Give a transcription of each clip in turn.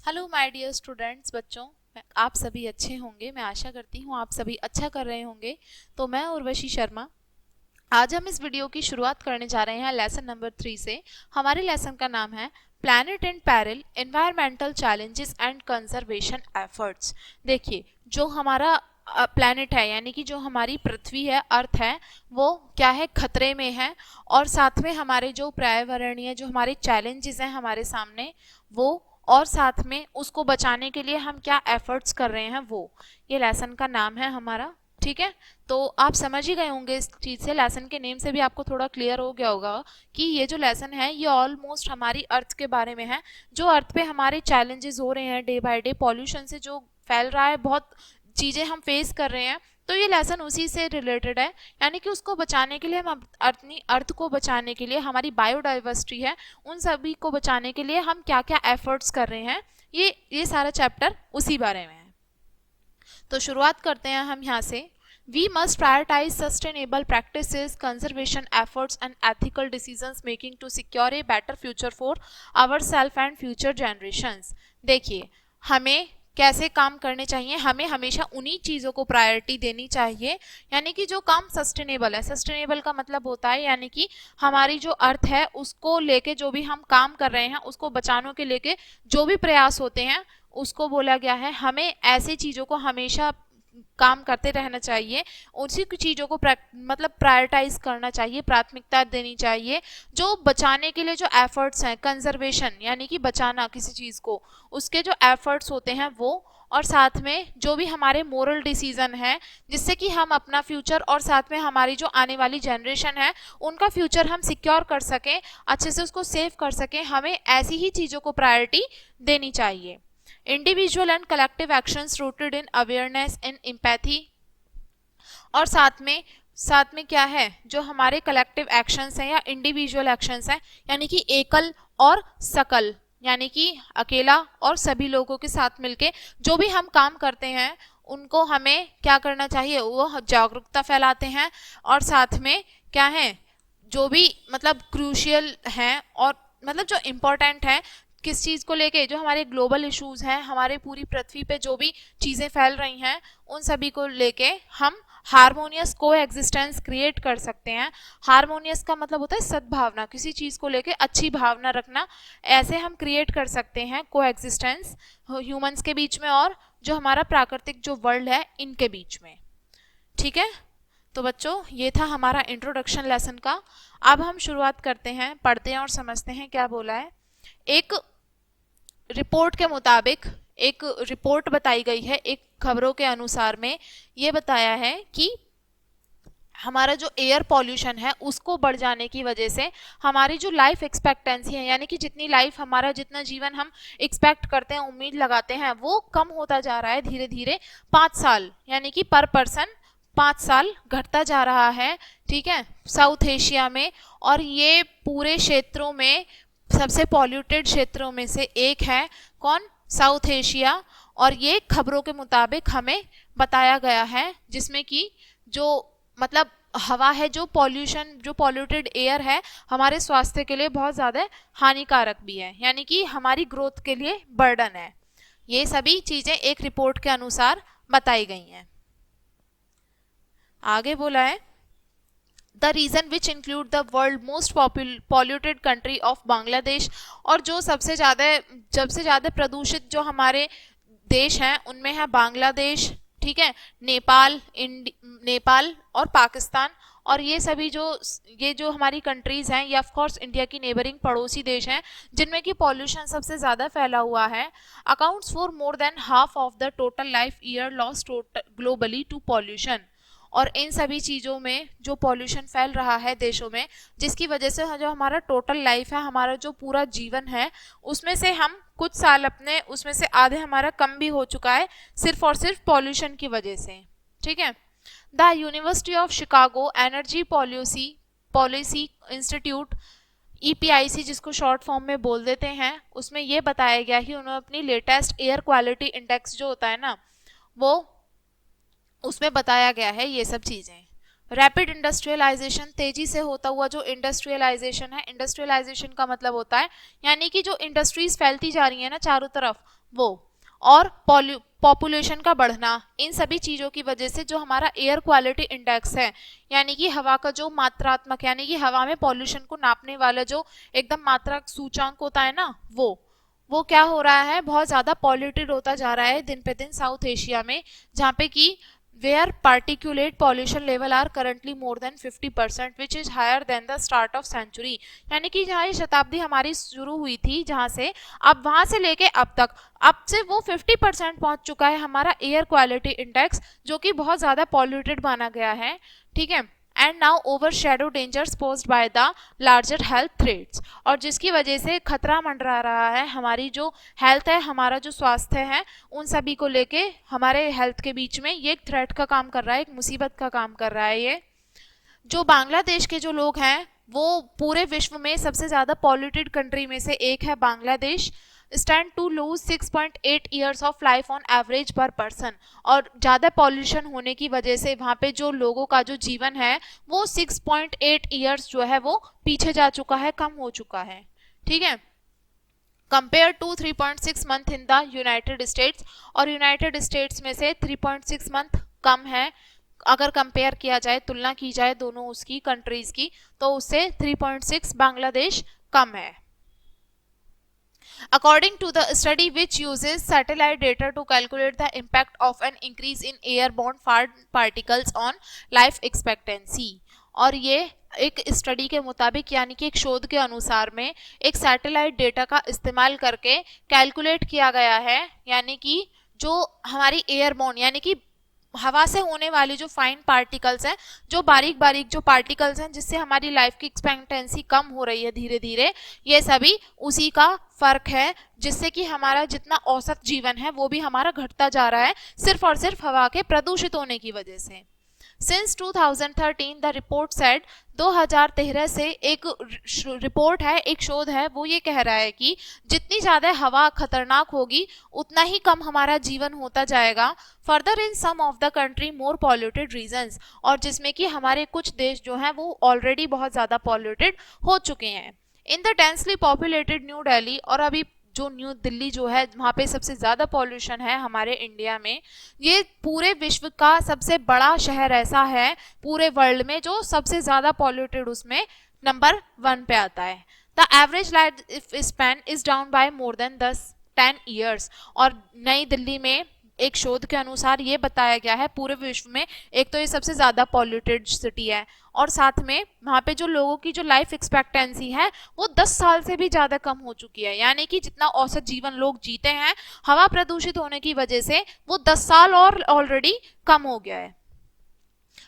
Hello my dear students, बच्चों आप सभी अच्छे होंगे। मैं आशा करती हूँ आप सभी अच्छा कर रहे होंगे। तो मैं उर्वशी शर्मा, आज हम इस वीडियो की शुरुआत करने जा रहे हैं लेसन नंबर 3 से। हमारे लेसन का नाम है planet in parallel, environmental challenges and conservation efforts. देखिए, जो हमारा प्लैनेट है यानी कि जो हमारी पृथ्वी है, अर्थ है, वो क्या है, खतरे में है। और साथ में हमारे जो पर्यावरणीय जो हमारे चैलेंजेस हैं हमारे सामने, वो और साथ में उसको बचाने के लिए हम क्या एफर्ट्स कर रहे हैं, वो ये लेसन का नाम है हमारा। ठीक है, तो आप समझ ही गए होंगे इस चीज़ से, लेसन के नेम से भी आपको थोड़ा क्लियर हो गया होगा कि ये जो लेसन है ये ऑलमोस्ट हमारी अर्थ के बारे में है। जो अर्थ पे हमारे चैलेंजेस हो रहे हैं डे बाय डे, पॉल्यूशन से जो फैल रहा है, बहुत चीज़ें हम फेस कर रहे हैं, तो ये लेसन उसी से रिलेटेड है। यानी कि उसको बचाने के लिए हम अपनी अर्थ को बचाने के लिए, हमारी बायोडाइवर्सिटी है उन सभी को बचाने के लिए हम क्या क्या एफर्ट्स कर रहे हैं, ये सारा चैप्टर उसी बारे में है। तो शुरुआत करते हैं हम यहाँ से। We must prioritize sustainable practices, conservation efforts and ethical decisions making to secure a better future for ourselves and future generations। देखिए, हमें कैसे काम करने चाहिए, हमें हमेशा उन्हीं चीज़ों को प्रायोरिटी देनी चाहिए, यानी कि जो काम सस्टेनेबल है। सस्टेनेबल का मतलब होता है यानी कि हमारी जो अर्थ है उसको लेके जो भी हम काम कर रहे हैं, उसको बचाने के लेके जो भी प्रयास होते हैं, उसको बोला गया है हमें ऐसी चीज़ों को हमेशा काम करते रहना चाहिए। उसी चीज़ों को मतलब प्रायोरिटाइज करना चाहिए, प्राथमिकता देनी चाहिए। जो बचाने के लिए जो एफर्ट्स हैं, कंजर्वेशन यानी कि बचाना किसी चीज़ को, उसके जो एफर्ट्स होते हैं वो, और साथ में जो भी हमारे मोरल डिसीजन है जिससे कि हम अपना फ्यूचर और साथ में हमारी जो आने वाली जनरेशन है उनका फ्यूचर हम सिक्योर कर सकें, अच्छे से उसको सेव कर सकें, हमें ऐसी ही चीज़ों को प्रायोरिटी देनी चाहिए। Individual and collective actions rooted in awareness and empathy, और साथ में क्या है, जो हमारे कलेक्टिव एक्शंस हैं या इंडिविजुअल एक्शंस हैं, यानी कि एकल और सकल, यानी कि अकेला और सभी लोगों के साथ मिलके जो भी हम काम करते हैं उनको हमें क्या करना चाहिए, वो जागरूकता फैलाते हैं। और साथ में क्या है, जो भी मतलब क्रूशियल हैं और मतलब जो इम्पोर्टेंट है किस चीज़ को लेके, जो हमारे ग्लोबल इश्यूज हैं, हमारे पूरी पृथ्वी पे जो भी चीज़ें फैल रही हैं उन सभी को लेके हम हारमोनियस को एग्जिस्टेंस क्रिएट कर सकते हैं। हारमोनियस का मतलब होता है सद्भावना, किसी चीज़ को लेके अच्छी भावना रखना, ऐसे हम क्रिएट कर सकते हैं को एग्जिस्टेंस ह्यूमंस के बीच में और जो हमारा प्राकृतिक जो वर्ल्ड है इनके बीच में। ठीक है, तो बच्चों ये था हमारा इंट्रोडक्शन लेसन का। अब हम शुरुआत करते हैं, पढ़ते हैं और समझते हैं क्या बोला है। एक रिपोर्ट के मुताबिक, एक रिपोर्ट बताई गई है, एक खबरों के अनुसार में ये बताया है कि हमारा जो एयर पॉल्यूशन है उसको बढ़ जाने की वजह से हमारी जो लाइफ एक्सपेक्टेंसी है, यानी कि जितनी लाइफ हमारा, जितना जीवन हम एक्सपेक्ट करते हैं, उम्मीद लगाते हैं, वो कम होता जा रहा है धीरे धीरे। 5 साल यानी कि पर पर्सन 5 साल घटता जा रहा है। ठीक है, साउथ एशिया में, और ये पूरे क्षेत्रों में सबसे पॉल्यूटेड क्षेत्रों में से एक है। कौन? South Asia. और ये खबरों के मुताबिक हमें बताया गया है, जिसमें कि जो मतलब हवा है, जो पॉल्यूशन, जो पॉल्यूटेड एयर है, हमारे स्वास्थ्य के लिए बहुत ज़्यादा हानिकारक भी है, यानी कि हमारी ग्रोथ के लिए बर्डन है। ये सभी चीज़ें एक रिपोर्ट के अनुसार बताई गई हैं। आगे बोला है, the reason which include the world most polluted country of Bangladesh, और जो सबसे ज़्यादा प्रदूषित जो हमारे देश हैं उनमें है बांग्लादेश, ठीक है, नेपाल और पाकिस्तान। और ये सभी जो हमारी कंट्रीज़ हैं, ये ऑफ कोर्स इंडिया की नेबरिंग पड़ोसी देश हैं जिनमें कि पॉल्यूशन सबसे ज़्यादा फैला हुआ है। Accounts for more than half of the total life year loss globally to pollution. और इन सभी चीज़ों में जो पॉल्यूशन फैल रहा है देशों में, जिसकी वजह से जो हमारा टोटल लाइफ है, हमारा जो पूरा जीवन है, उसमें से हम कुछ साल अपने, उसमें से आधे हमारा कम भी हो चुका है सिर्फ और सिर्फ पॉल्यूशन की वजह से। ठीक है, the university of Chicago energy policy institute, EPIC जिसको शॉर्ट फॉर्म में बोल देते हैं, उसमें ये बताया गया कि उन्होंने अपनी लेटेस्ट एयर क्वालिटी इंडेक्स जो होता है ना, वो उसमें बताया गया है ये सब चीज़ें। रैपिड इंडस्ट्रियलाइजेशन, तेजी से होता हुआ जो इंडस्ट्रियलाइजेशन है, इंडस्ट्रियलाइजेशन का मतलब होता है यानी कि जो इंडस्ट्रीज फैलती जा रही है ना चारों तरफ, वो, और पॉपुलेशन का बढ़ना, इन सभी चीज़ों की वजह से जो हमारा एयर क्वालिटी इंडेक्स है, यानी कि हवा का जो मात्रात्मक, यानी कि हवा में पॉल्यूशन को नापने वाला जो एकदम मात्रा सूचांक होता है ना, वो क्या हो रहा है, बहुत ज़्यादा पॉल्यूटेड होता जा रहा है दिन पे दिन साउथ एशिया में, जहाँ पे कि where particulate pollution level are currently more than 50%, which is higher than the start of century। यानी कि जहाँ ये शताब्दी हमारी शुरू हुई थी, जहाँ से अब वहाँ से लेके अब तक, अब से वो 50% पहुँच चुका है हमारा एयर क्वालिटी इंडेक्स, जो कि बहुत ज़्यादा पॉल्यूटेड माना गया है, ठीक है। And now over shadow dangers posed by the larger health threats, और जिसकी वजह से खतरा मंडरा रहा है हमारी जो हेल्थ है, हमारा जो स्वास्थ्य है, उन सभी को लेके हमारे हेल्थ के बीच में ये एक थ्रेट का काम कर रहा है, एक मुसीबत का काम कर रहा है। ये जो बांग्लादेश के जो लोग हैं, वो पूरे विश्व में सबसे ज़्यादा पॉल्यूटेड कंट्री में से एक है Bangladesh, stand to lose 6.8 years of life on average per person, और ज़्यादा पॉल्यूशन होने की वजह से वहाँ पे जो लोगों का जो जीवन है वो 6.8 ईयर्स जो है वो पीछे जा चुका है, कम हो चुका है, ठीक है, compare to 3.6 month in the United States, और यूनाइटेड स्टेट्स में से 3.6 मंथ कम है, अगर कंपेयर किया जाए, तुलना की जाए दोनों उसकी कंट्रीज की, तो उससे 3.6 बांग्लादेश कम है। According to the study which uses satellite data to calculate the impact of an increase in airborne particles on life expectancy, और ये एक स्टडी के मुताबिक, यानी कि एक शोध के अनुसार में एक सैटेलाइट डेटा का इस्तेमाल करके कैलकुलेट किया गया है, यानी कि जो हमारी एयरबोर्न, यानी कि हवा से होने वाली जो फाइन पार्टिकल्स हैं, जो बारीक बारीक जो पार्टिकल्स हैं, जिससे हमारी लाइफ की एक्सपेक्टेंसी कम हो रही है धीरे धीरे, ये सभी उसी का फर्क है, जिससे कि हमारा जितना औसत जीवन है वो भी हमारा घटता जा रहा है, सिर्फ और सिर्फ हवा के प्रदूषित होने की वजह से। सिंस 2013 द रिपोर्ट सेड, 2013 से एक रिपोर्ट है, एक शोध है, वो ये कह रहा है कि जितनी ज़्यादा हवा खतरनाक होगी उतना ही कम हमारा जीवन होता जाएगा। Further in some of the country more polluted regions, और जिसमें कि हमारे कुछ देश जो हैं वो ऑलरेडी बहुत ज़्यादा पॉल्यूटेड हो चुके हैं। In the densely populated new Delhi, और अभी जो न्यू दिल्ली जो है वहाँ पे सबसे ज़्यादा पॉल्यूशन है हमारे इंडिया में, ये पूरे विश्व का सबसे बड़ा शहर ऐसा है पूरे वर्ल्ड में जो सबसे ज़्यादा पॉल्यूटेड उसमें नंबर 1 पे आता है। The average life span is down by more than 10 years, और नई दिल्ली में एक शोध के अनुसार ये बताया गया है पूरे विश्व में, एक तो ये सबसे ज़्यादा पॉल्यूटेड सिटी है, और साथ में वहाँ पे जो लोगों की जो लाइफ एक्सपेक्टेंसी है वो 10 साल से भी ज़्यादा कम हो चुकी है, यानी कि जितना औसत जीवन लोग जीते हैं हवा प्रदूषित होने की वजह से वो 10 साल और ऑलरेडी कम हो गया है।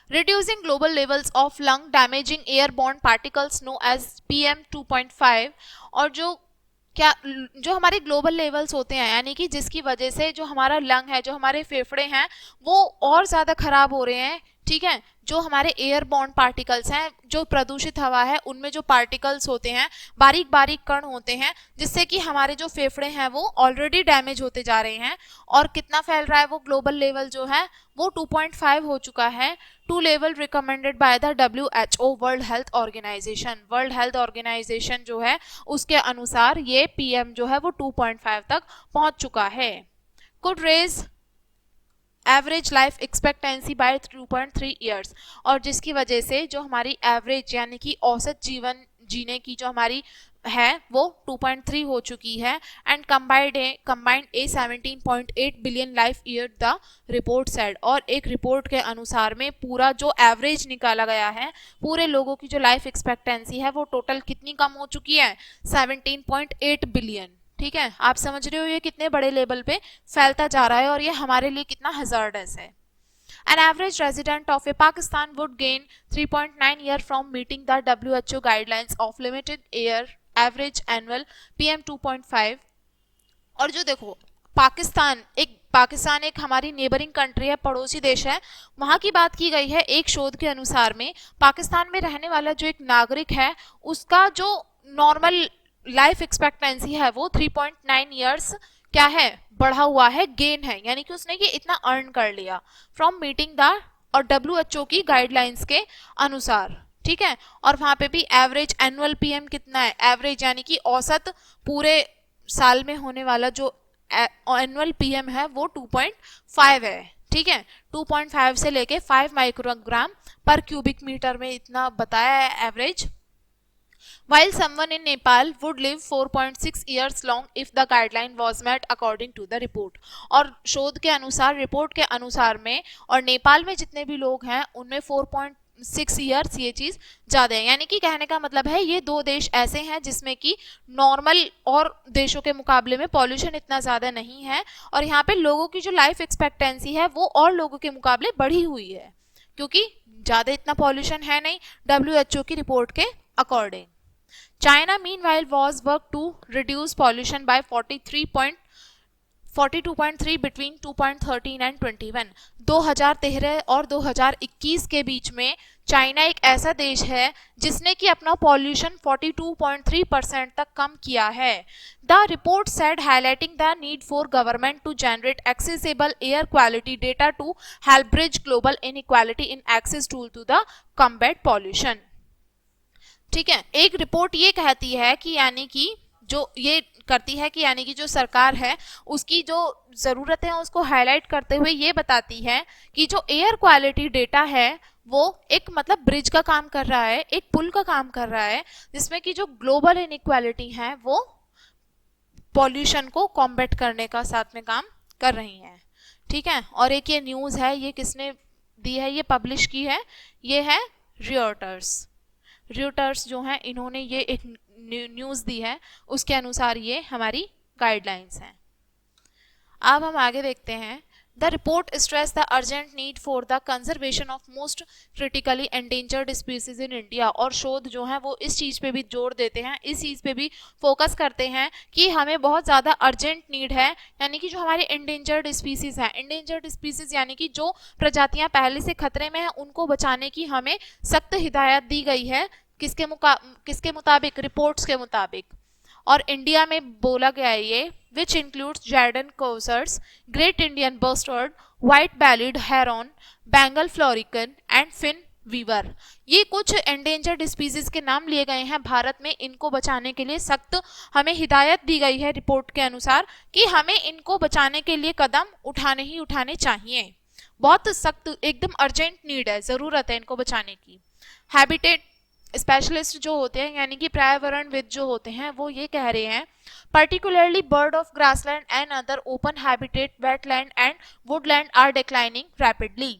Reducing global levels of lung damaging airborne particles known as PM 2.5, और जो हमारे ग्लोबल लेवल्स होते हैं, यानी कि जिसकी वजह से जो हमारा लंग है, जो हमारे फेफड़े हैं, वो और ज़्यादा खराब हो रहे हैं, ठीक है। जो हमारे एयरबॉर्न पार्टिकल्स हैं, जो प्रदूषित हवा है, उनमें जो पार्टिकल्स होते हैं, बारीक बारीक कण होते हैं, जिससे कि हमारे जो फेफड़े हैं वो ऑलरेडी डैमेज होते जा रहे हैं, और कितना फैल रहा है वो ग्लोबल लेवल जो है वो 2.5 हो चुका है, to level recommended by the WHO World Health Organization. World Health Organization जो है उसके अनुसार ये PM जो है वो 2.5 तक पहुंच चुका है। Could raise average life expectancy by 2.3 years, और जिसकी वजह से जो हमारी एवरेज यानी कि औसत जीवन जीने की जो हमारी है वो 2.3 हो चुकी है। And combined A 17.8 billion life year the report said, और एक रिपोर्ट के अनुसार में पूरा जो एवरेज निकाला गया है पूरे लोगों की जो लाइफ एक्सपेक्टेंसी है वो टोटल कितनी कम हो चुकी है, 17.8 बिलियन। ठीक है, आप समझ रहे हो ये कितने बड़े लेवल पे फैलता जा रहा है और ये हमारे लिए कितना हजार्डस है। An average resident of a Pakistan would gain 3.9 year from meeting the WHO guidelines of limited air average annual PM 2.5। और जो देखो पाकिस्तान एक हमारी नेबरिंग कंट्री है, पड़ोसी देश है, वहाँ की बात की गई है। एक शोध के अनुसार में पाकिस्तान में रहने वाला जो एक नागरिक है उसका जो नॉर्मल लाइफ एक्सपेक्टेंसी है वो 3.9 ईयर्स क्या है, बढ़ा हुआ है, गेन है, यानी कि उसने ये इतना अर्न कर लिया फ्रॉम मीटिंग द और WHO की गाइडलाइंस के अनुसार। ठीक है, और वहाँ पे भी एवरेज एनुअल PM कितना है, एवरेज यानी कि औसत पूरे साल में होने वाला जो एनुअल पीएम है वो 2.5 है, ठीक है, 2.5 से लेके 5 माइक्रोग्राम पर क्यूबिक मीटर में इतना बताया है average. While someone in Nepal would live 4.6 years long if the guideline was met according to the report. और शोध के अनुसार, रिपोर्ट के अनुसार में, और नेपाल में जितने भी लोग हैं उनमें 4.6 ईयर्स ये चीज ज्यादा है. यानी कि कहने का मतलब है ये दो देश ऐसे हैं जिसमें कि नॉर्मल और देशों के मुकाबले में पॉल्यूशन इतना ज्यादा नहीं है, और यहाँ पे लोगों की जो लाइफ एक्सपेक्टेंसी है वो और लोगों के मुकाबले बढ़ी हुई है क्योंकि ज्यादा इतना पॉल्यूशन है नहीं WHO की रिपोर्ट के according. China meanwhile was work to reduce pollution by 42.3 between 2013 and 21. 2013 और 2021 के बीच में चाइना एक ऐसा देश है जिसने कि अपना पॉल्यूशन 42.3% तक कम किया है. The report said highlighting the need for government to generate accessible air quality data to help bridge global inequality in access to the combat pollution. ठीक है, एक रिपोर्ट ये कहती है कि यानी कि जो ये करती है कि यानी कि जो सरकार है उसकी जो ज़रूरत है उसको हाईलाइट करते हुए ये बताती है कि जो एयर क्वालिटी डेटा है वो एक मतलब ब्रिज का काम कर रहा है, एक पुल का काम कर रहा है, जिसमें कि जो ग्लोबल इनइक्वालिटी है वो पॉल्यूशन को कॉम्बैट करने का साथ में काम कर रही है. ठीक है, और एक ये न्यूज़ है, ये किसने दी है, ये पब्लिश की है, ये है रॉयटर्स जो हैं इन्होंने ये एक न्यूज़ दी है, उसके अनुसार ये हमारी गाइडलाइंस हैं. अब हम आगे देखते हैं. The report stress the urgent need for the conservation of most critically endangered species in India. और शोध जो है वो इस चीज़ पे भी जोर देते हैं, इस चीज़ पे भी फोकस करते हैं कि हमें बहुत ज़्यादा अर्जेंट नीड है, यानी कि जो हमारे एंडेंजर्ड स्पीसीज हैं, एंडेंजर्ड स्पीसीज यानी कि जो प्रजातियां पहले से खतरे में हैं उनको बचाने की हमें सख्त हिदायत दी गई है. किसके मुताबिक, रिपोर्ट्स के मुताबिक. और इंडिया में बोला गया है ये, which includes Jerdon coursers, great Indian bustard, white bellied heron, Bengal florican and Finn weaver. ये कुछ एंडेंजर्ड स्पीसीज के नाम लिए गए हैं भारत में. इनको बचाने के लिए सख्त हमें हिदायत दी गई है रिपोर्ट के अनुसार कि हमें इनको बचाने के लिए कदम उठाने ही उठाने चाहिए. बहुत सख्त, एकदम अर्जेंट नीड है, ज़रूरत है इनको बचाने की. हैबिटेट स्पेशलिस्ट जो होते हैं यानी कि पर्यावरणविद जो होते हैं वो ये कह रहे हैं, particularly bird of grassland and other open habitat, wetland and woodland are declining rapidly.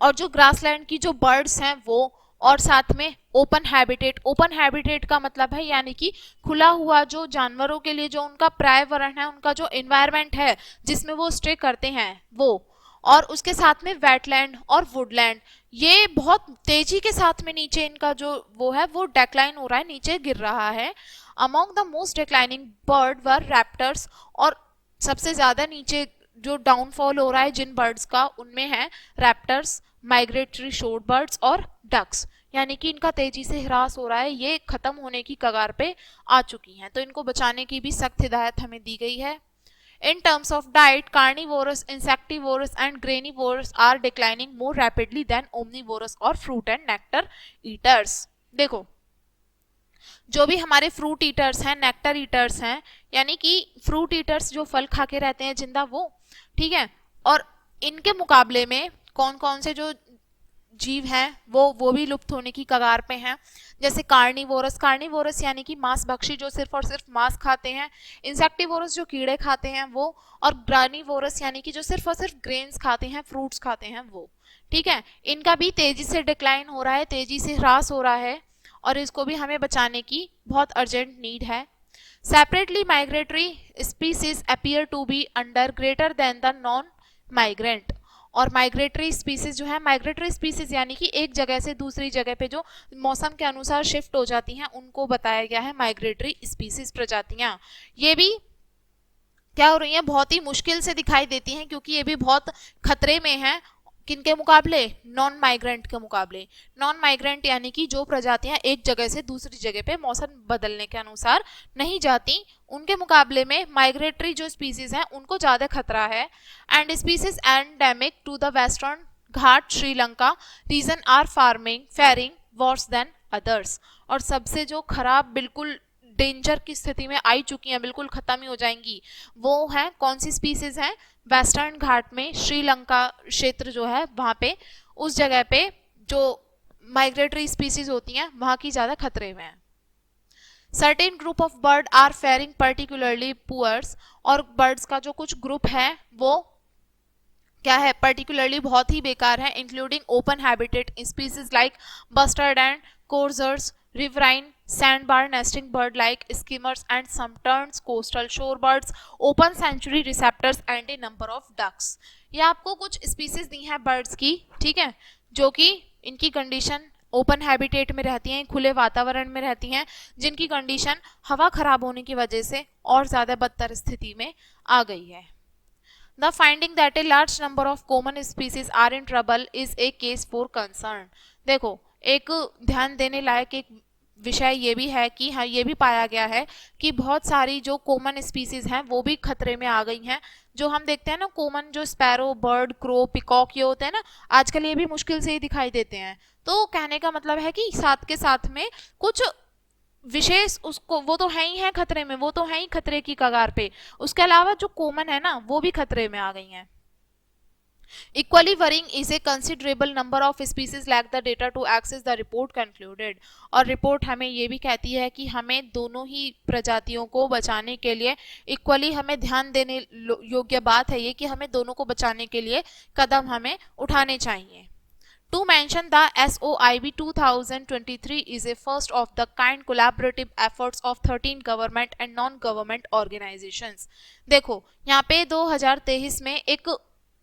और जो ग्रासलैंड की जो बर्ड्स हैं वो, और साथ में ओपन हैबिटेट का मतलब है यानी कि खुला हुआ जो जानवरों के लिए जो उनका पर्यावरण है, उनका जो एनवायरनमेंट है जिसमें वो स्टे करते हैं वो, और उसके साथ में वेटलैंड और वुडलैंड, ये बहुत तेजी के साथ में नीचे इनका जो वो है वो डेक्लाइन हो रहा है, नीचे गिर रहा है. Among the most declining bird were raptors, और सबसे ज़्यादा नीचे जो डाउनफॉल हो रहा है जिन बर्ड्स का उनमें है रैप्टर्स, माइग्रेटरी शोर बर्ड्स और डक्स. यानी कि इनका तेजी से ह्रास हो रहा है, ये खत्म होने की कगार पे आ चुकी हैं, तो इनको बचाने की भी सख्त हिदायत हमें दी गई है. In terms of diet, carnivorous, insectivorous and granivores are declining more rapidly than omnivorous और fruit and nectar eaters. देखो, जो भी हमारे फ्रूट ईटर्स हैं, नेक्टर ईटर्स हैं, यानी कि फ्रूट ईटर्स जो फल खा के रहते हैं जिंदा वो, ठीक है, और इनके मुकाबले में कौन कौन से जो जीव हैं वो भी लुप्त होने की कगार पे हैं. जैसे कार्निवोरस यानी कि मांस भक्षी जो सिर्फ और सिर्फ मांस खाते हैं, इंसेक्टिवोरस जो कीड़े खाते हैं वो, और ग्रानिवोरस यानी कि जो सिर्फ और सिर्फ ग्रेन्स खाते हैं, फ्रूट्स खाते हैं वो. ठीक है, इनका भी तेजी से डिक्लाइन हो रहा है, तेजी से ह्रास हो रहा है, और इसको भी हमें बचाने की बहुत अर्जेंट नीड है. Separately migratory species appear to be under greater than the non migrant. और माइग्रेटरी स्पीसीज जो है, माइग्रेटरी स्पीसीज यानी कि एक जगह से दूसरी जगह पे जो मौसम के अनुसार शिफ्ट हो जाती हैं उनको बताया गया है माइग्रेटरी स्पीसीज प्रजातियां. ये भी क्या हो रही हैं, बहुत ही मुश्किल से दिखाई देती हैं क्योंकि ये भी बहुत खतरे में है. किनके मुकाबले, नॉन माइग्रेंट के मुकाबले. नॉन माइग्रेंट यानी कि जो प्रजातियां एक जगह से दूसरी जगह पे मौसम बदलने के अनुसार नहीं जाती, उनके मुकाबले में माइग्रेटरी जो स्पीसीज हैं उनको ज़्यादा खतरा है. And species endemic to the western घाट Sri Lanka region are faring worse than others. और सबसे जो खराब बिल्कुल डेंजर की स्थिति में आई चुकी हैं, बिल्कुल खत्म ही हो जाएंगी, वो है कौन सी स्पीसीज हैं, वेस्टर्न घाट में श्रीलंका क्षेत्र जो है वहां पे, उस जगह पे जो माइग्रेटरी स्पीसीज होती हैं वहां की ज्यादा खतरे में है। Certain group of bird are faring particularly poorly, और बर्ड्स का जो कुछ ग्रुप है वो क्या है, पर्टिकुलरली बहुत ही बेकार है, including open habitat species like bustard and coursers, riverine sandbar nesting bird like skimmers and some terns, coastal shore birds, open sanctuary receptors and a number of ducks। ये आपको कुछ स्पीसीज दी हैं बर्ड्स की, ठीक है, जो कि इनकी कंडीशन ओपन हैबिटेट में रहती हैं, खुले वातावरण में रहती हैं, जिनकी कंडीशन हवा खराब होने की वजह से और ज़्यादा बदतर स्थिति में आ गई है। The finding that a large number of common species are in trouble is a case for concern। देखो, एक ध्यान देने लायक एक विषय ये भी है कि हाँ, ये भी पाया गया है कि बहुत सारी जो कॉमन स्पीसीज हैं वो भी खतरे में आ गई हैं। जो हम देखते हैं ना कॉमन, जो स्पैरो, बर्ड, क्रो, पिकॉक ये होते हैं ना, आजकल ये भी मुश्किल से ही दिखाई देते हैं। तो कहने का मतलब है कि साथ के साथ में कुछ विशेष उसको, वो तो है ही है खतरे में, वो तो है ही खतरे की कगार पे, उसके अलावा जो कॉमन है ना वो भी खतरे में आ गई हैं। Equally worrying is a considerable number of species lack the data to access the report concluded। और रिपोर्ट हमें ये भी कहती है कि हमें दोनों ही प्रजातियों को बचाने के लिए इक्वली हमें ध्यान देने योग्य बात है ये कि हमें दोनों को बचाने के लिए कदम हमें उठाने चाहिए। To mention the SOIB 2023 is a first of the kind collaborative efforts of 13 government and non-government organizations। देखो यहाँ पे 2023 में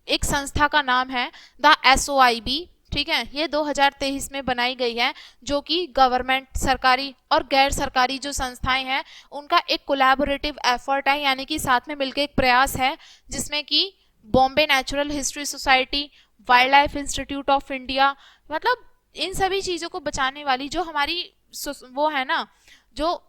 एक संस्था का नाम है द SOIB, ठीक है, ये 2023 में बनाई गई है, जो कि गवर्नमेंट, सरकारी और गैर सरकारी जो संस्थाएं हैं उनका एक कोलैबोरेटिव एफर्ट है, यानी कि साथ में मिलकर एक प्रयास है, जिसमें कि Bombay natural history society, wild life institute of India, मतलब इन सभी चीज़ों को बचाने वाली जो हमारी वो है ना, जो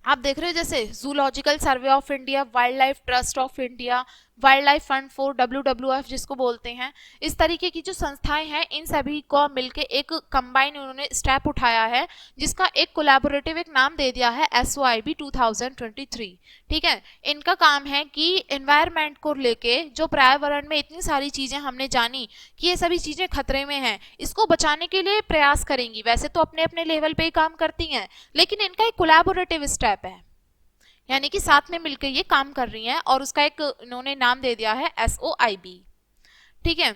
आप देख रहे हो जैसे zoological survey of India, wild life trust of India, wild life fund for WWF जिसको बोलते हैं, इस तरीके की जो संस्थाएं हैं इन सभी को मिलके एक कंबाइन उन्होंने स्टेप उठाया है, जिसका एक कोलैबोरेटिव एक नाम दे दिया है SOIB 2023। ठीक है, इनका काम है कि एनवायरनमेंट को लेके जो पर्यावरण में इतनी सारी चीजें हमने जानी कि ये सभी चीजें खतरे में हैं, इसको बचाने के लिए प्रयास करेंगी। वैसे तो अपने अपने लेवल पे ही काम करती हैं, लेकिन इनका एक कोलैबोरेटिव स्टेप है, यानी कि साथ में मिलकर ये काम कर रही हैं, और उसका एक इन्होंने नाम दे दिया है SOIB। ठीक है,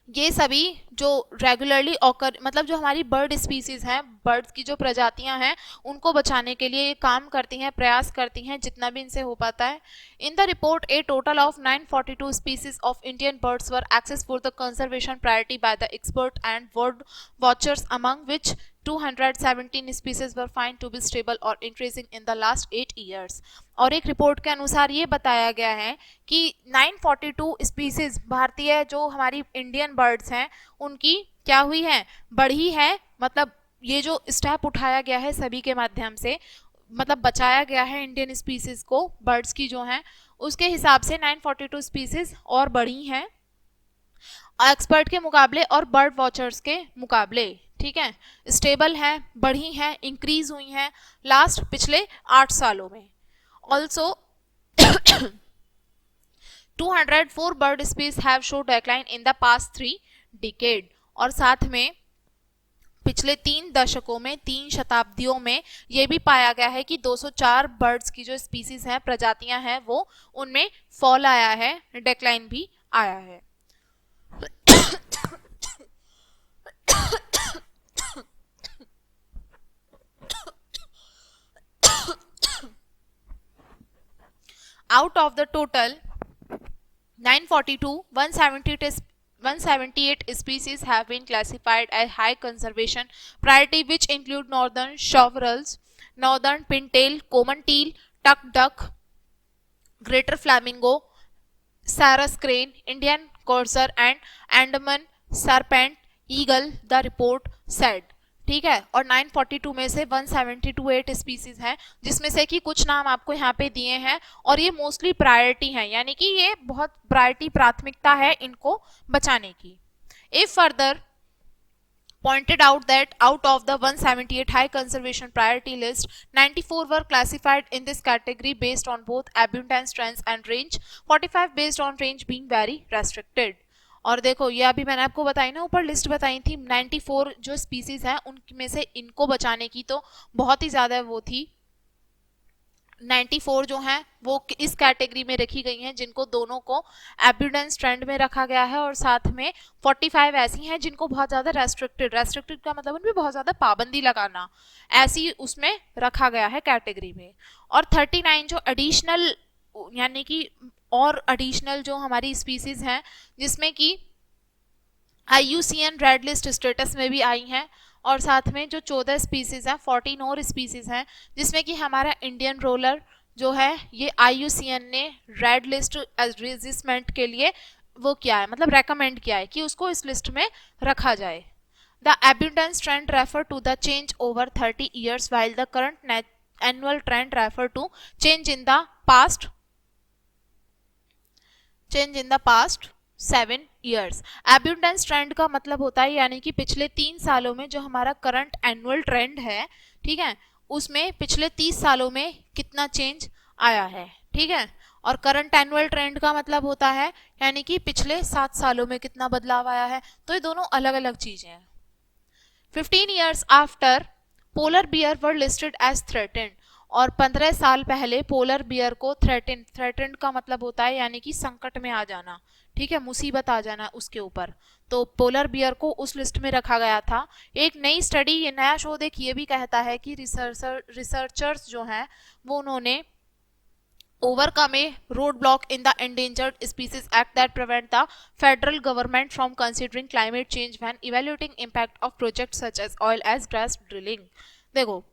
ये सभी जो रेगुलरली ऑकर, मतलब जो हमारी बर्ड स्पीसीज हैं, बर्ड्स की जो प्रजातियां हैं, उनको बचाने के लिए ये काम करती हैं, प्रयास करती हैं जितना भी इनसे हो पाता है। In the report a total of 942 species of Indian birds were एक्सेस for the conservation priority by the expert and bird watchers, among which 217 species were found to be stable और increasing in the last 8 years. और एक report के अनुसार ये बताया गया है कि 942 स्पीसीज भारतीय जो हमारी इंडियन बर्ड्स हैं उनकी क्या हुई है, बढ़ी है, मतलब ये जो स्टेप उठाया गया है सभी के माध्यम से, मतलब बचाया गया है इंडियन स्पीसीज को, बर्ड्स की जो हैं, उसके हिसाब से 942 स्पीसीज और बढ़ी हैं एक्सपर्ट के मुकाबले और बर्ड वॉचर्स के मुकाबले। ठीक है, स्टेबल है, बढ़ी हैं, इंक्रीज हुई हैं लास्ट पिछले 8 सालों में। Also 204 bird species have show decline in the past 3 decade. और साथ में पिछले 3 दशकों में, 3 शताब्दियों में ये भी पाया गया है कि 204 बर्ड्स की जो स्पीसीज हैं, प्रजातियां हैं, वो उनमें फॉल आया है, डिक्लाइन भी आया है। Out of the total 942, 178 species have been classified as high conservation priority, which include northern shovelers, northern pintail, common teal, tuck duck, greater flamingo, sarus crane, Indian courser and Andaman serpent eagle, the report said। ठीक है, और 942 में से 178 species हैं, जिसमें से कि कुछ नाम आपको यहाँ पे दिए हैं, और ये मोस्टली प्रायोरिटी हैं, यानी कि ये बहुत प्रायोरिटी, प्राथमिकता है इनको बचाने की। If further pointed out that out of the 178 high conservation priority list, 94 were classified in this category based on both abundance trends and range, 45 based on range being very restricted. और देखो ये अभी मैंने आपको बताई ना, ऊपर लिस्ट बताई थी 94 जो स्पीसीज हैं उनमें से इनको बचाने की तो बहुत ही ज्यादा वो थी, 94 जो हैं वो इस कैटेगरी में रखी गई हैं जिनको दोनों को एब्यूडेंस ट्रेंड में रखा गया है, और साथ में 45 ऐसी हैं जिनको बहुत ज़्यादा रेस्ट्रिक्टेड का मतलब उनमें बहुत ज़्यादा पाबंदी लगाना ऐसी उसमें रखा गया है कैटेगरी में। और 39 जो एडिशनल यानी कि और एडिशनल जो हमारी स्पीसीज हैं जिसमें कि IUCN रेड लिस्ट स्टेटस में भी आई हैं, और साथ में जो 14 स्पीसीज हैं 14 और स्पीसीज हैं जिसमें कि हमारा इंडियन रोलर जो है ये IUCN ने रेड लिस्ट रेजिस्टमेंट के लिए वो किया है, मतलब रेकमेंड किया है कि उसको इस लिस्ट में रखा जाए। The abundance trend refer to the change over 30 years while the current annual trend refer to change in the past 7 years. एब्यूडेंस trend का मतलब होता है यानी कि पिछले 3 सालों में जो हमारा करंट एनुअल ट्रेंड है, ठीक है, उसमें पिछले 30 सालों में कितना चेंज आया है, ठीक है। और करंट एनुअल ट्रेंड का मतलब होता है यानी कि पिछले 7 सालों में कितना बदलाव आया है, तो ये दोनों अलग अलग चीजें हैं। 15 ईयर्स आफ्टर पोलर बियर वर लिस्टेड एज थ्रेटेंड, और 15 साल पहले पोलर बियर को थ्रेटेंड का मतलब होता है यानी कि संकट में आ जाना, ठीक है, मुसीबत आ जाना उसके ऊपर, तो पोलर बियर को उस लिस्ट में रखा गया था। एक नई स्टडी, ये नया शोध एक ये भी कहता है कि रिसर्चर्स जो हैं वो उन्होंने overcome a roadblock in the Endangered Species Act that prevent the federal government from considering climate change when evaluating impact of projects such as oil as gas drilling। देखो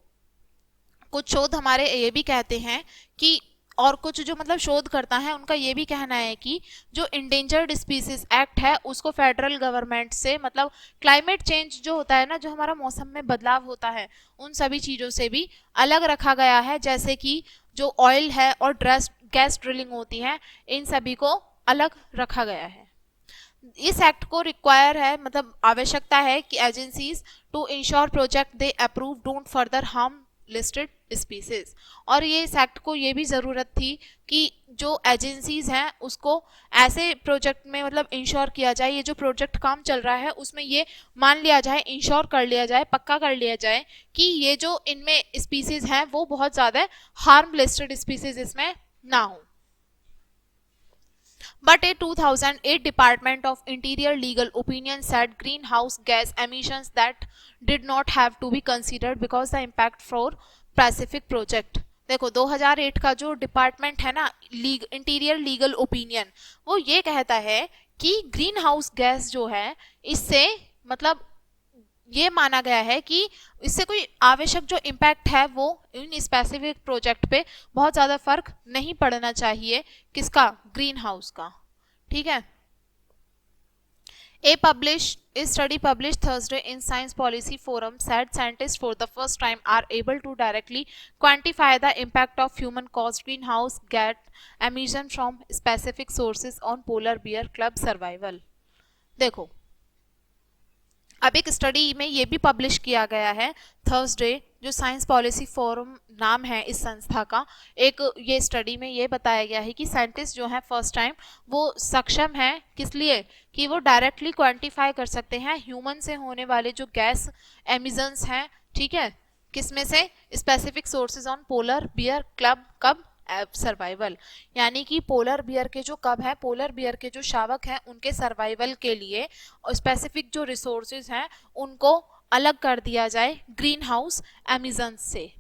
कुछ शोध हमारे ये भी कहते हैं कि, और कुछ जो मतलब शोधकर्ता है उनका ये भी कहना है कि जो इंडेंजर्ड स्पीसीज एक्ट है उसको फेडरल गवर्नमेंट से मतलब क्लाइमेट चेंज जो होता है ना, जो हमारा मौसम में बदलाव होता है उन सभी चीज़ों से भी अलग रखा गया है, जैसे कि जो ऑयल है और गैस ड्रिलिंग होती है इन सभी को अलग रखा गया है। इस एक्ट को रिक्वायर है, मतलब आवश्यकता है कि agencies to ensure project they approve don't further harm listed species. और ये इस एक्ट को ये भी ज़रूरत थी कि जो एजेंसीज हैं उसको ऐसे प्रोजेक्ट में मतलब इंश्योर किया जाए, ये जो प्रोजेक्ट काम चल रहा है उसमें ये मान लिया जाए, इंश्योर कर लिया जाए, पक्का कर लिया जाए कि ये जो इनमें स्पीसीज हैं वो बहुत ज़्यादा हार्म लिस्टेड स्पीसीज इसमें ना हो। But a 2008 Department of Interior legal opinion said greenhouse gas emissions that did not have to be considered because the impact for Pacific project। देखो 2008 का जो डिपार्टमेंट है ना, इंटीरियर लीगल ओपिनियन, वो ये कहता है कि ग्रीन हाउस गैस जो है इससे मतलब ये माना गया है कि इससे कोई आवश्यक जो इम्पैक्ट है वो इन स्पेसिफिक प्रोजेक्ट पे बहुत ज़्यादा फर्क नहीं पड़ना चाहिए, किसका, ग्रीन हाउस का, ठीक है। A study published Thursday in Science Policy Forum said scientists for the first time are able to directly quantify the impact of human-caused greenhouse gas emission from specific sources on polar bear cub survival। देखो अब एक study में ये भी publish किया गया है Thursday, जो साइंस पॉलिसी फोरम नाम है इस संस्था का, एक ये स्टडी में ये बताया गया है कि साइंटिस्ट जो हैं फर्स्ट टाइम वो सक्षम हैं किस लिए कि वो डायरेक्टली क्वांटिफाई कर सकते हैं ह्यूमन से होने वाले जो गैस एमिशंस हैं, ठीक है, किसमें से, specific sources on polar bear cub survival, यानी कि पोलर बियर के जो कब है, पोलर बियर के जो शावक हैं उनके सर्वाइवल के लिए स्पेसिफिक जो रिसोर्सेज हैं उनको अलग कर दिया जाए ग्रीन हाउस एमिशंस से।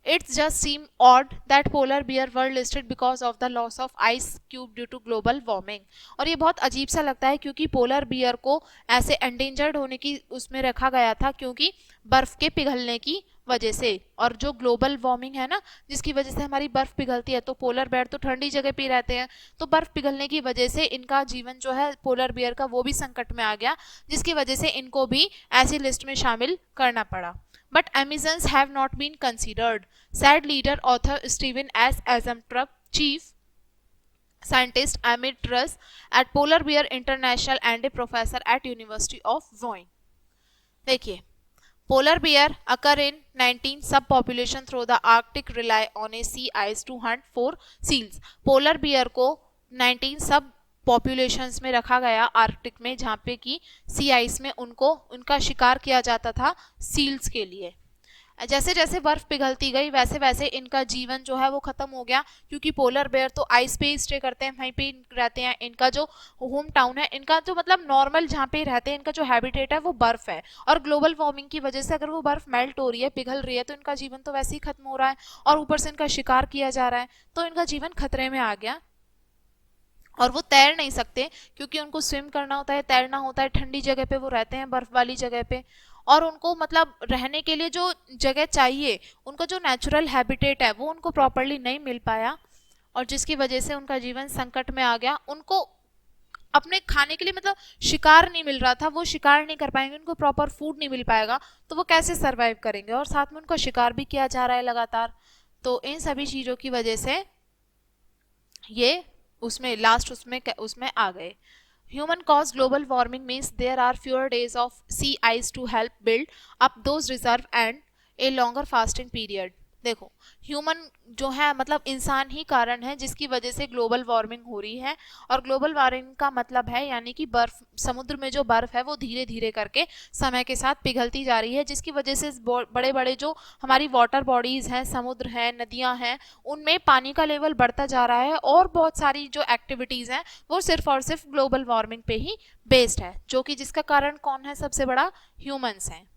It's just seem odd that polar bear were listed because of the loss of ice cube due to global warming। और ये बहुत अजीब सा लगता है क्योंकि पोलर बियर को ऐसे एंडेंजर्ड होने की उसमें रखा गया था क्योंकि बर्फ के पिघलने की वजह से, और जो ग्लोबल वार्मिंग है ना जिसकी वजह से हमारी बर्फ पिघलती है, तो पोलर बेयर तो ठंडी जगह पे रहते हैं, तो बर्फ पिघलने की वजह से इनका जीवन जो है पोलर बियर का वो भी संकट में आ गया, जिसकी वजह से इनको भी ऐसी लिस्ट में शामिल करना पड़ा। But emissions have not been considered, said leader author Stephen S. Asamtrup, chief scientist Amit Russ at Polar Bear International and a professor at University of Wien। देखिए, polar bear occur in 19 subpopulation through the Arctic rely on a sea ice to hunt for seals. polar bear को 19 सब populations में रखा गया Arctic में, जहाँ पे कि सी आइस में उनको उनका शिकार किया जाता था सील्स के लिए। जैसे जैसे बर्फ पिघलती गई वैसे वैसे इनका जीवन जो है वो खत्म हो गया, क्योंकि पोलर बेयर तो आइस पे ही स्टे करते हैं, वहीं पे रहते हैं। इनका जो होम टाउन है, इनका जो मतलब नॉर्मल जहाँ पे रहते हैं, इनका जो हैबिटेट है वो बर्फ है। और ग्लोबल वार्मिंग की वजह से अगर वो बर्फ मेल्ट हो रही है, पिघल रही है, तो इनका जीवन तो वैसे ही खत्म हो रहा है, और ऊपर से इनका शिकार किया जा रहा है, तो इनका जीवन खतरे में आ गया। और वो तैर नहीं सकते, क्योंकि उनको स्विम करना होता है, तैरना होता है, ठंडी जगह पे वो रहते हैं, बर्फ वाली जगह पे। और उनको मतलब रहने के लिए जो जगह चाहिए, उनका जो नेचुरल हैबिटेट है वो उनको प्रॉपरली नहीं मिल पाया, और जिसकी वजह से उनका जीवन संकट में आ गया। उनको अपने खाने के लिए मतलब शिकार नहीं मिल रहा था, वो शिकार नहीं कर पाएंगे, उनको प्रॉपर फूड नहीं मिल पाएगा, तो वो कैसे सरवाइव करेंगे। और साथ में उनका शिकार भी किया जा रहा है लगातार। तो इन सभी चीज़ों की वजह से ये उसमें लास्ट उसमें उसमें आ गए। Human cause global warming means there are fewer days of sea ice to help build up those reserve and a longer fasting period. देखो, ह्यूमन जो है मतलब इंसान ही कारण है जिसकी वजह से ग्लोबल वार्मिंग हो रही है। और ग्लोबल वार्मिंग का मतलब है यानी कि बर्फ, समुद्र में जो बर्फ है वो धीरे धीरे करके समय के साथ पिघलती जा रही है, जिसकी वजह से बड़े बड़े जो हमारी वाटर बॉडीज हैं, समुद्र हैं, नदियां हैं, उनमें पानी का लेवल बढ़ता जा रहा है। और बहुत सारी जो एक्टिविटीज हैं वो सिर्फ और सिर्फ ग्लोबल वार्मिंग पे ही बेस्ड है, जो कि जिसका कारण कौन है, सबसे बड़ा ह्यूमंस हैं।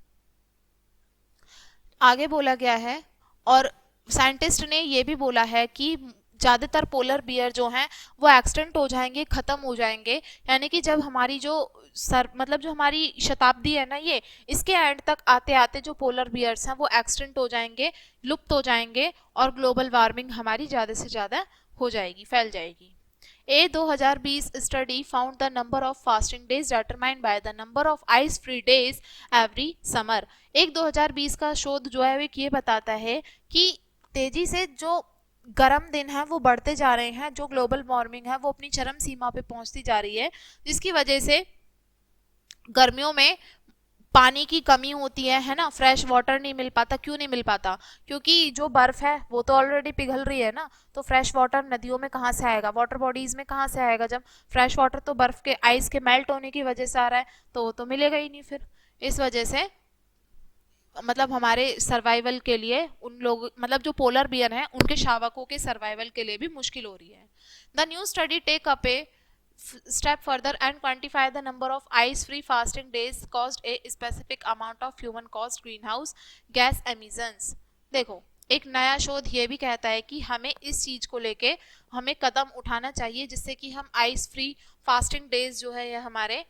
आगे बोला गया है, और साइंटिस्ट ने ये भी बोला है कि ज़्यादातर पोलर बियर जो हैं वो एक्सटेंट हो जाएंगे, ख़त्म हो जाएंगे। यानी कि जब हमारी जो सर मतलब जो हमारी शताब्दी है ना, ये इसके एंड तक आते आते जो पोलर बियर्स हैं वो एक्सटेंट हो जाएंगे, लुप्त हो जाएंगे, और ग्लोबल वार्मिंग हमारी ज़्यादा से ज़्यादा हो जाएगी, फैल जाएगी। A 2020 study found the number of fasting days determined by the number of ice free days every summer। एक 2020 का शोध जो है वो ये बताता है कि तेजी से जो गर्म दिन है वो बढ़ते जा रहे हैं, जो ग्लोबल वार्मिंग है वो अपनी चरम सीमा पे पहुंचती जा रही है, जिसकी वजह से गर्मियों में पानी की कमी होती है ना, फ्रेश वाटर नहीं मिल पाता। क्यों नहीं मिल पाता? क्योंकि जो बर्फ है वो तो ऑलरेडी पिघल रही है ना, तो फ्रेश वाटर नदियों में कहाँ से आएगा, वाटर बॉडीज में कहाँ से आएगा? जब फ्रेश वाटर तो बर्फ के आइस के मेल्ट होने की वजह से आ रहा है, तो वो तो मिलेगा ही नहीं फिर। इस वजह से मतलब हमारे सर्वाइवल के लिए उन लोग मतलब जो पोलर बियर हैं उनके शावकों के सर्वाइवल के लिए भी मुश्किल हो रही है। The new study take up a step further and quantify the number of ice-free fasting days caused a specific amount of human caused greenhouse gas emissions। देखो, एक नया शोध ये भी कहता है कि हमें इस चीज को लेके हमें कदम उठाना चाहिए, जिससे कि हम आइस फ्री फास्टिंग डेज जो है ये हमारे,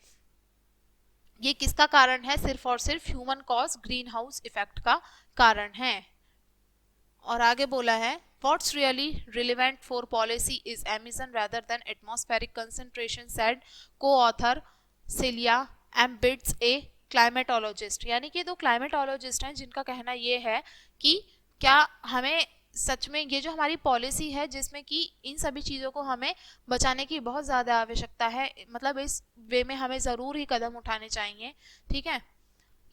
ये किसका कारण है? सिर्फ और सिर्फ human cause green house effect का कारण है। और आगे बोला है, What's really relevant for policy is emission rather than atmospheric concentration, said co-author Celia Ambits, a climatologist। यानी कि दो क्लाइमेटोलॉजिस्ट हैं जिनका कहना ये है कि क्या हमें सच में ये जो हमारी पॉलिसी है जिसमें कि इन सभी चीज़ों को हमें बचाने की बहुत ज़्यादा आवश्यकता है, मतलब इस वे में हमें ज़रूर ही कदम उठाने चाहिए। ठीक है,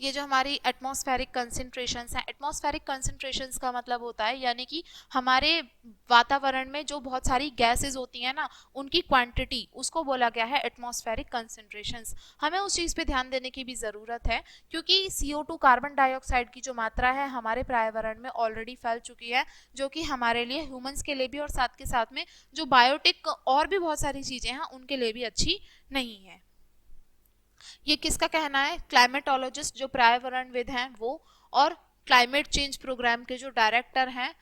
ये जो हमारी एटमॉस्फेरिक कंसंट्रेशंस हैं, एटमॉस्फेरिक कंसंट्रेशंस का मतलब होता है यानी कि हमारे वातावरण में जो बहुत सारी गैसेस होती हैं ना, उनकी क्वांटिटी, उसको बोला गया है एटमॉस्फेरिक कंसंट्रेशंस। हमें उस चीज़ पे ध्यान देने की भी ज़रूरत है, क्योंकि CO2 कार्बन डाइऑक्साइड की जो मात्रा है हमारे पर्यावरण में ऑलरेडी फैल चुकी है, जो कि हमारे लिए, ह्यूमंस के लिए भी, और साथ के साथ में जो बायोटिक और भी बहुत सारी चीज़ें हैं उनके लिए भी अच्छी नहीं है। ये किसका कहना है? क्लाइमेटोलॉजिस्ट जो पर्यावरणविद हैं वो, और क्लाइमेट चेंज प्रोग्राम के जो डायरेक्टर हैं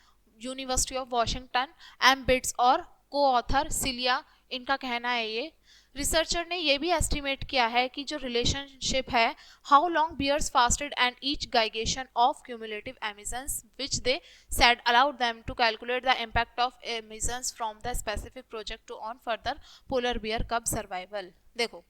यूनिवर्सिटी ऑफ वॉशिंगटन, एम्बिट्स, और को ऑथर सिलिया, इनका कहना है ये। रिसर्चर ने ये भी एस्टिमेट किया है कि जो रिलेशनशिप है how long bears fasted and each gigaton of cumulative emissions which they said allowed them to calculate the impact of emissions from the specific project to on further polar bear cub survival. देखो,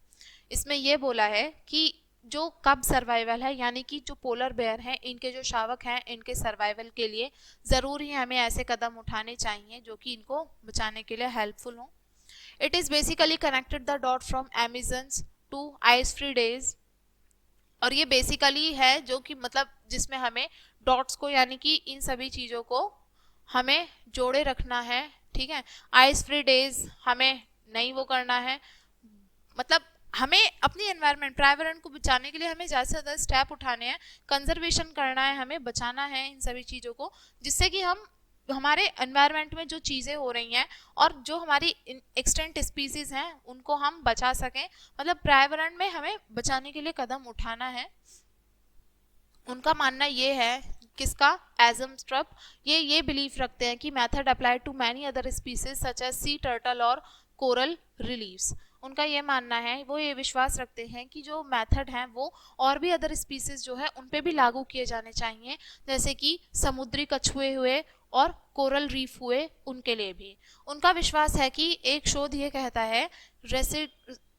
इसमें यह बोला है कि जो कब survival है, यानी कि जो पोलर बेयर हैं इनके जो शावक हैं इनके सर्वाइवल के लिए ज़रूर ही हमें ऐसे कदम उठाने चाहिए जो कि इनको बचाने के लिए हेल्पफुल हों। It is basically connected the dot from emissions to ice free days और ये बेसिकली है जो कि मतलब जिसमें हमें डॉट्स को यानी कि इन सभी चीज़ों को हमें जोड़े रखना है, ठीक है। आइस फ्री डेज हमें नहीं वो करना है, मतलब हमें अपनी एनवायरनमेंट पर्यावरण को बचाने के लिए हमें ज़्यादा से ज़्यादा स्टेप उठाने हैं, कंजर्वेशन करना है, हमें बचाना है इन सभी चीज़ों को, जिससे कि हम हमारे एनवायरनमेंट में जो चीज़ें हो रही हैं और जो हमारी एक्सटेंट स्पीसीज हैं उनको हम बचा सकें, मतलब पर्यावरण में हमें बचाने के लिए कदम उठाना है। उनका मानना ये है, किसका, एजम स्ट्रप, ये बिलीफ रखते हैं कि method applied to many other species such as sea turtle और कोरल रिलीव्स। उनका ये मानना है, वो ये विश्वास रखते हैं कि जो मेथड हैं वो और भी अदर स्पीसीज जो है उन पे भी लागू किए जाने चाहिए, जैसे कि समुद्री कछुए हुए और कोरल रीफ हुए, उनके लिए भी। उनका विश्वास है कि एक शोध ये कहता है,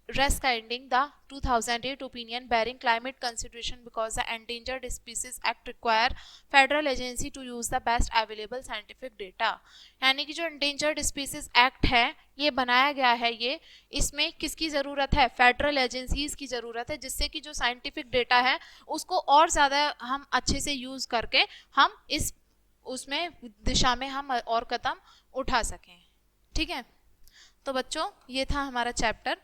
rescinding the 2008 opinion bearing climate consideration because the Endangered Species Act require federal agency to use the best available scientific data। यानी कि जो Endangered Species Act है ये बनाया गया है, ये इसमें किसकी ज़रूरत है, फेडरल एजेंसीज की ज़रूरत है, जिससे कि जो साइंटिफिक डेटा है उसको और ज़्यादा हम अच्छे से यूज़ करके हम इस उसमें दिशा में हम और कदम उठा सकें, ठीक है। तो बच्चों ये था हमारा चैप्टर।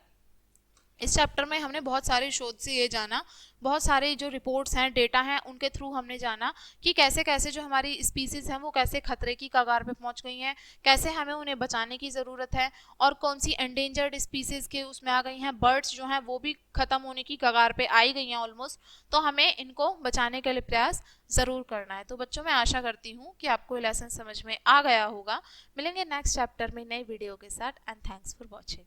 इस चैप्टर में हमने बहुत सारे शोध से ये जाना, बहुत सारे जो रिपोर्ट्स हैं, डेटा हैं, उनके थ्रू हमने जाना कि कैसे कैसे जो हमारी स्पीसीज हैं वो कैसे खतरे की कगार पे पहुंच गई हैं, कैसे हमें उन्हें बचाने की ज़रूरत है, और कौन सी एंडेंजर्ड स्पीसीज के उसमें आ गई हैं, बर्ड्स जो हैं वो भी ख़त्म होने की कगार पे आई गई हैं ऑलमोस्ट, तो हमें इनको बचाने के लिए प्रयास ज़रूर करना है। तो बच्चों मैं आशा करती हूँ कि आपको ये लेसन समझ में आ गया होगा। मिलेंगे नेक्स्ट चैप्टर में नई वीडियो के साथ, एंड थैंक्स फॉर वॉचिंग।